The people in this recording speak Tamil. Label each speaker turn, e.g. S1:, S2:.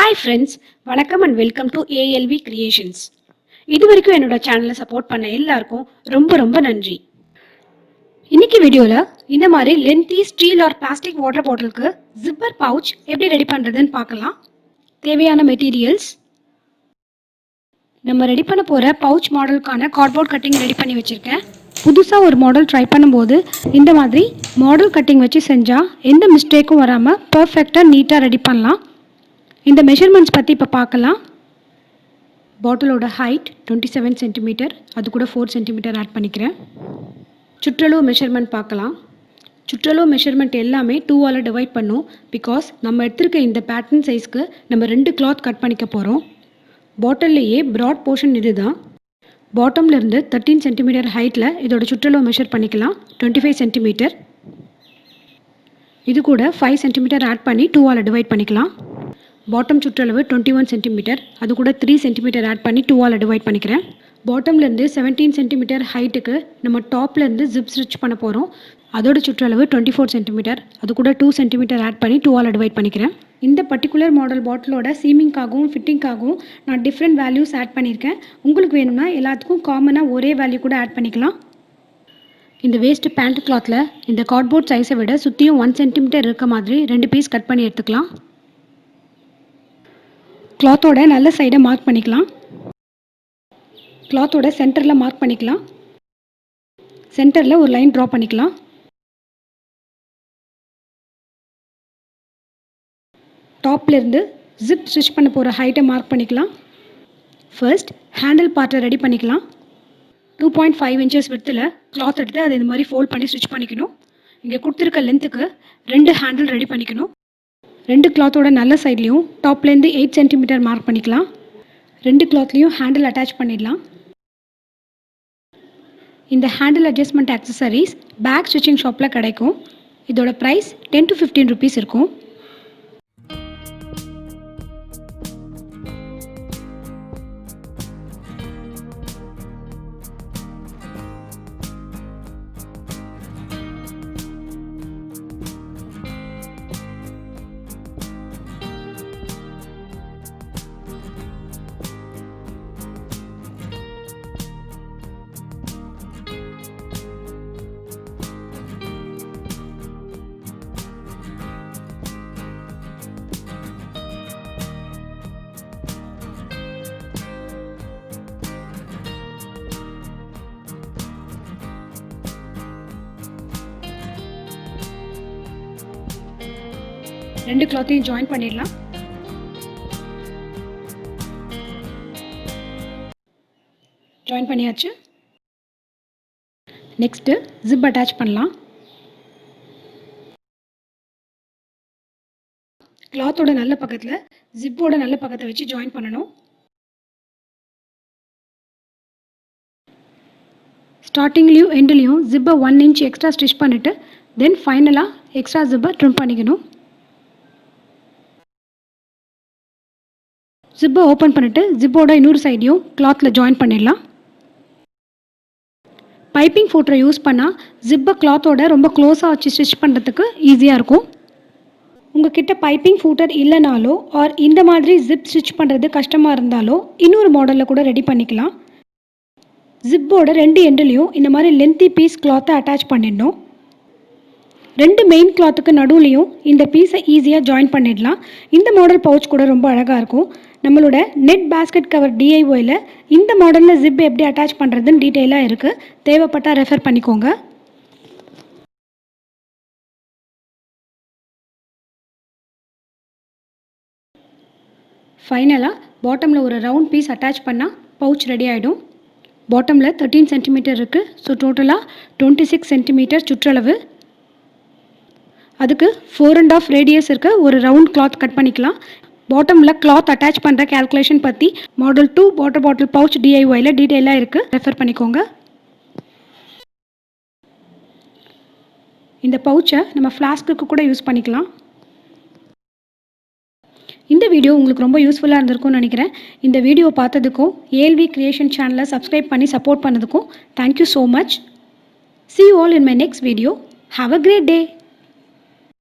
S1: ஹாய் ஃப்ரெண்ட்ஸ், வணக்கம் and welcome to ALV creations. இது வரைக்கும் என்னோட சேனலை சப்போர்ட் பண்ண எல்லாருக்கும் ரொம்ப ரொம்ப நன்றி. இன்னைக்கு வீடியோவில் இந்த மாதிரி lengthy steel or plastic water பாட்டிலுக்கு ஜிப்பர் பவுச் எப்படி ரெடி பண்ணுறதுன்னு பார்க்கலாம். தேவையான மெட்டீரியல்ஸ், நம்ம ரெடி பண்ண போகிற பவுச் மாடலுக்கான கார்ட்போர்ட் கட்டிங் ரெடி பண்ணி வச்சுருக்கேன். புதுசாக ஒரு மாடல் ட்ரை பண்ணும்போது இந்த மாதிரி மாடல் கட்டிங் வச்சு செஞ்சால் எந்த மிஸ்டேக்கும் வராமல் பர்ஃபெக்டாக நீட்டாக ரெடி பண்ணலாம். இந்த மெஷர்மெண்ட்ஸ் பற்றி இப்போ பார்க்கலாம். பாட்டிலோட ஹைட் 27 சென்டிமீட்டர், அது கூட 4 சென்டிமீட்டர் ஆட் பண்ணிக்கிறேன். சுற்றளவு மெஷர்மெண்ட் பார்க்கலாம். சுற்றளவு மெஷர்மெண்ட் எல்லாமே 2ஆல் டிவைட் பண்ணும். பிகாஸ் நம்ம எடுத்துருக்க இந்த பேட்டர்ன் சைஸ்க்கு நம்ம 2 கிளாத் கட் பண்ணிக்க போகிறோம். பாட்டில்லையே ப்ராட் போர்ஷன் இது தான். பாட்டம்லேருந்து 13 சென்டிமீட்டர் ஹைட்டில் இதோட சுற்றளவு மெஷர் பண்ணிக்கலாம். 25 சென்டிமீட்டர். இது கூட 5 சென்டிமீட்டர் ஆட் பண்ணி 2ஆல் டிவைட் பண்ணிக்கலாம். பாட்டம் சுற்றளவு 21 சென்டிமீட்டர், அது கூட 3 சென்டிமீட்டர் ஆட் பண்ணி 2ஆல் டிவைட் பண்ணிக்கிறேன். பாட்டம்லேருந்து 17 சென்டிமீட்டர் ஹைட்டுக்கு நம்ம டாப்லேருந்து ஜிப் ஸ்டிச் பண்ண போகிறோம். அதோட சுற்றளவு 24 சென்டிமீட்டர், அது கூட 2 சென்டிமீட்டர் ஆட் பண்ணி 2ஆல் டிவைட் பண்ணிக்கிறேன். இந்த பர்டிகுலர் மாடல் பாட்டிலோட சீமிங்காகவும் ஃபிட்டிங்காகவும் நான் டிஃப்ரெண்ட் வேல்யூஸ் ஆட் பண்ணியிருக்கேன். உங்களுக்கு வேணும்னா எல்லாத்துக்கும் காமனாக ஒரே வேல்யூ கூட ஆட் பண்ணிக்கலாம். இந்த வேஸ்ட் பேண்ட் கிளாத்தில் இந்த கார்ட்போர்ட் சைஸை விட சுற்றியும் 1 சென்டிமீட்டர் இருக்க மாதிரி 2 பீஸ் கட் பண்ணி எடுத்துக்கலாம். கிளாத்தோட நல்ல சைடை மார்க் பண்ணிக்கலாம். கிளாத்தோட சென்டரில் மார்க் பண்ணிக்கலாம். சென்டரில் ஒரு லைன் ட்ரா பண்ணிக்கலாம். டாப்லேருந்து ஜிப் ஸ்டிச் பண்ண போகிற ஹைட்டை மார்க் பண்ணிக்கலாம். ஃபர்ஸ்ட் ஹேண்டில் பார்ட்டை ரெடி பண்ணிக்கலாம். 2.5 இன்ச்சஸ் வித்தில் கிளாத் எடுத்து அதை இந்த மாதிரி ஃபோல்ட் பண்ணி ஸ்டிச் பண்ணிக்கணும். இங்கே கொடுத்துருக்க லென்த்துக்கு 2 ஹேண்டில் ரெடி பண்ணிக்கணும். 2 கிளாத்தோட நல்ல சைட்லேயும் டாப்லேருந்து 8 சென்டிமீட்டர் மார்க் பண்ணிக்கலாம். 2 கிளாத்லேயும் ஹேண்டில் அட்டாச் பண்ணிடலாம். இந்த handle adjustment accessories bag stitching ஷாப்பில் கிடைக்கும். இதோட ப்ரைஸ் 10 to 15 rupees இருக்கும். ரெண்டு கிளாத்தையும் ஜாயின் பண்ணிடலாம். ஜாயின் பண்ணியாச்சு. நெக்ஸ்ட்டு ஜிப் அட்டாச் பண்ணலாம். கிளாத்தோட நல்ல பக்கத்தில் ஜிப்போட நல்ல பக்கத்தை வச்சு ஜாயின் பண்ணணும். ஸ்டார்டிங்லேயும் எண்ட்லேயும் ஜிப்பை 1 inch எக்ஸ்ட்ரா ஸ்டிச் பண்ணிவிட்டு தென் ஃபைனலாக எக்ஸ்ட்ரா ஜிப்பை ட்ரிம் பண்ணிக்கணும். ஜிப்பை ஓப்பன் பண்ணிவிட்டு ஜிப்போட இன்னொரு சைடையும் கிளாத்தில் ஜாயின் பண்ணிடலாம். பைப்பிங் ஃபூட்டரை யூஸ் பண்ணால் ஜிப்பை கிளாத்தோட ரொம்ப க்ளோஸாக வச்சு ஸ்டிச் பண்ணுறதுக்கு ஈஸியாக இருக்கும். உங்கள் கிட்ட பைப்பிங் ஃபூட்டர் இல்லைனாலோ ஆர் இந்த மாதிரி ஜிப் ஸ்டிச் பண்ணுறது கஷ்டமாக இருந்தாலோ இன்னொரு மாடலில் கூட ரெடி பண்ணிக்கலாம். ஜிப்போட 2 எண்ட்லேயும் இந்த மாதிரி லென்த்தி பீஸ் கிளாத்தை அட்டாச் பண்ணிடணும். 2 மெயின் கிளாத்துக்கு நடுவுலையும் இந்த பீஸை ஈஸியாக ஜாயின் பண்ணிடலாம். இந்த மாடல் பவுச் கூட ரொம்ப அழகாக இருக்கும். நம்மளோட நெட் பேஸ்கெட் கவர் டிஐஒயில் இந்த மாடலில் ஜிப் எப்படி அட்டாச் பண்ணுறதுன்னு டீட்டெயிலாக இருக்குது. தேவைப்பட்டால் ரெஃபர் பண்ணிக்கோங்க. ஃபைனலாக பாட்டமில் ஒரு ரவுண்ட் பீஸ் அட்டாச் பண்ணால் பவுச் ரெடி ஆகிடும். பாட்டமில் 13 சென்டிமீட்டர் இருக்குது. ஸோ டோட்டலாக 26 சென்டிமீட்டர் சுற்றளவு. அதுக்கு 4.5 ரேடியஸ் இருக்க ஒரு ரவுண்ட் கிளாத் கட் பண்ணிக்கலாம். பாட்டமில் கிளாத் அட்டாச் பண்ணுற கேல்குலேஷன் பற்றி மாடல் 2 வாட்டர் பாட்டில் பவுச் டிஐஒயில் டீட்டெயிலாக இருக்குது. ரெஃபர் பண்ணிக்கோங்க. இந்த பவுச்சை நம்ம ஃப்ளாஸ்க்கு கூட யூஸ் பண்ணிக்கலாம். இந்த வீடியோ உங்களுக்கு ரொம்ப யூஸ்ஃபுல்லாக இருந்திருக்கும்னு நினைக்கிறேன். இந்த வீடியோ பார்த்ததுக்கும் ஏஎல்வி கிரியேஷன் சேனலை சப்ஸ்கிரைப் பண்ணி சப்போர்ட் பண்ணதுக்கும் thank you so much. See you all in my next video. Have a great day.